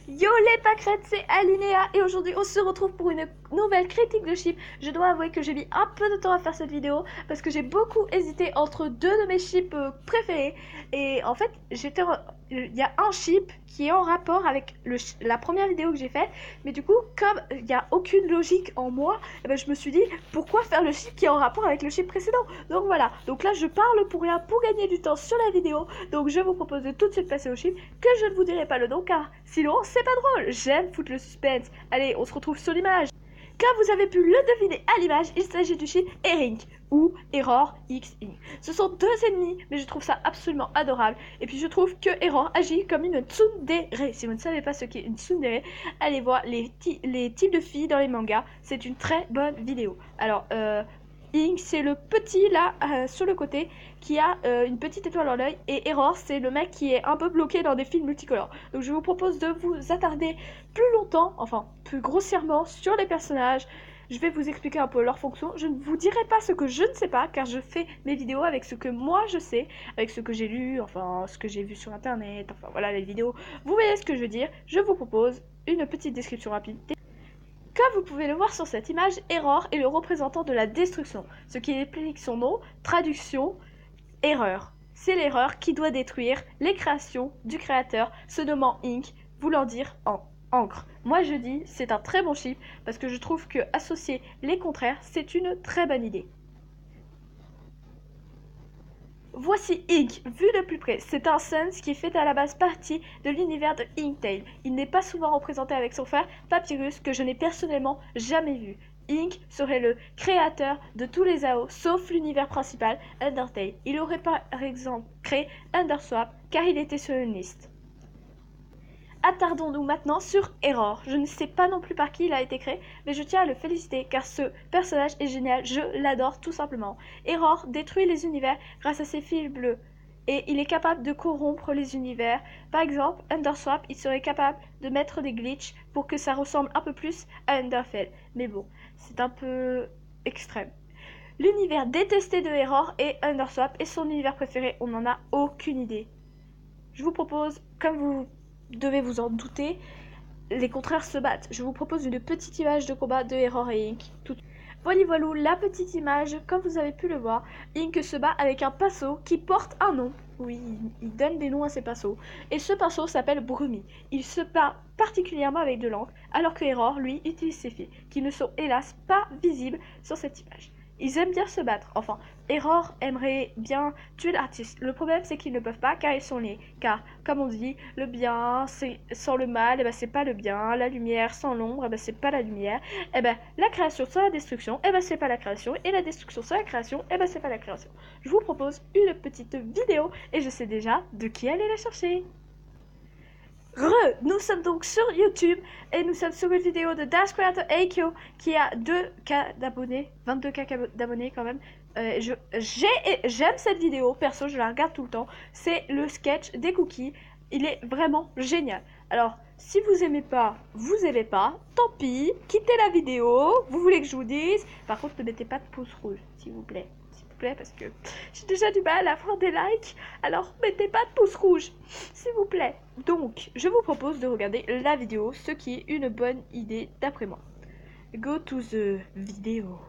Yo les pâquerettes, c'est Alinéa et aujourd'hui on se retrouve pour une nouvelle critique de chips. Je dois avouer que j'ai mis un peu de temps à faire cette vidéo parce que j'ai beaucoup hésité entre deux de mes chips préférés. Et en fait, il y a un chip qui est en rapport avec la première vidéo que j'ai faite. Mais du coup, comme il n'y a aucune logique en moi, eh ben, je me suis dit pourquoi faire le chip qui est en rapport avec le chip précédent. Donc voilà, donc là je parle pour rien, pour gagner du temps sur la vidéo. Donc je vous propose de tout de suite passer au chip que je ne vous dirai pas le nom car sinon c'est pas drôle. J'aime foutre le suspense. Allez, on se retrouve sur l'image. Comme vous avez pu le deviner à l'image, il s'agit du chip Erink ou Error X Inc. Ce sont deux ennemis, mais je trouve ça absolument adorable. Et puis je trouve que Error agit comme une tsundere. Si vous ne savez pas ce qu'est une tsundere, allez voir les types de filles dans les mangas. C'est une très bonne vidéo. Alors, Ink, c'est le petit là sur le côté qui a une petite étoile dans l'œil, et Error, c'est le mec qui est un peu bloqué dans des films multicolores. Donc je vous propose de vous attarder plus longtemps, enfin plus grossièrement, sur les personnages. Je vais vous expliquer un peu leurs fonctions. Je ne vous dirai pas ce que je ne sais pas, car je fais mes vidéos avec ce que moi je sais, avec ce que j'ai lu, enfin ce que j'ai vu sur internet, enfin voilà les vidéos. Vous voyez ce que je veux dire. Je vous propose une petite description rapide. Comme vous pouvez le voir sur cette image, Error est le représentant de la destruction, ce qui explique son nom, traduction, erreur. C'est l'erreur qui doit détruire les créations du créateur, se nommant Ink, voulant dire encre. Moi je dis c'est un très bon chip parce que je trouve que associer les contraires c'est une très bonne idée. Voici Ink, vu de plus près. C'est un Sans qui fait à la base partie de l'univers de Inktail. Il n'est pas souvent représenté avec son frère Papyrus, que je n'ai personnellement jamais vu. Ink serait le créateur de tous les AO, sauf l'univers principal, Undertale. Il aurait par exemple créé Underswap, car il était sur une liste. Attardons-nous maintenant sur Error. Je ne sais pas non plus par qui il a été créé, mais je tiens à le féliciter car ce personnage est génial, je l'adore tout simplement. Error détruit les univers grâce à ses fils bleus et il est capable de corrompre les univers. Par exemple, Underswap, il serait capable de mettre des glitches pour que ça ressemble un peu plus à Underfell. Mais bon, c'est un peu extrême. L'univers détesté de Error est Underswap et son univers préféré, on n'en a aucune idée. Je vous propose, comme vous devez vous en douter, les contraires se battent. Je vous propose une petite image de combat de Error et Ink. Voilà, la petite image, comme vous avez pu le voir, Ink se bat avec un pinceau qui porte un nom. Oui, il donne des noms à ses pinceaux. Et ce pinceau s'appelle Brumi. Il se bat particulièrement avec de l'encre, alors que Error, lui, utilise ses fils, qui ne sont hélas pas visibles sur cette image. Ils aiment bien se battre. Enfin, Error aimerait bien tuer l'artiste. Le problème, c'est qu'ils ne peuvent pas car ils sont liés. Car, comme on dit, le bien sans le mal, et ben, c'est pas le bien. La lumière sans l'ombre, et ben, c'est pas la lumière. Et ben, la création sans la destruction, et ben, c'est pas la création. Et la destruction sans la création, et ben, c'est pas la création. Je vous propose une petite vidéo et je sais déjà de qui aller la chercher. Nous sommes donc sur YouTube et nous sommes sur une vidéo de Dash Creator Aikyo qui a 2K d'abonnés, 22K d'abonnés quand même. J'aime cette vidéo, perso je la regarde tout le temps. C'est le sketch des cookies, il est vraiment génial. Alors si vous aimez pas, vous aimez pas, tant pis, quittez la vidéo. Vous voulez que je vous dise, par contre ne mettez pas de pouce rouge s'il vous plaît. Parce que j'ai déjà du mal à faire des likes, alors mettez pas de pouce rouge s'il vous plaît. Donc je vous propose de regarder la vidéo, ce qui est une bonne idée d'après moi. Go to the video.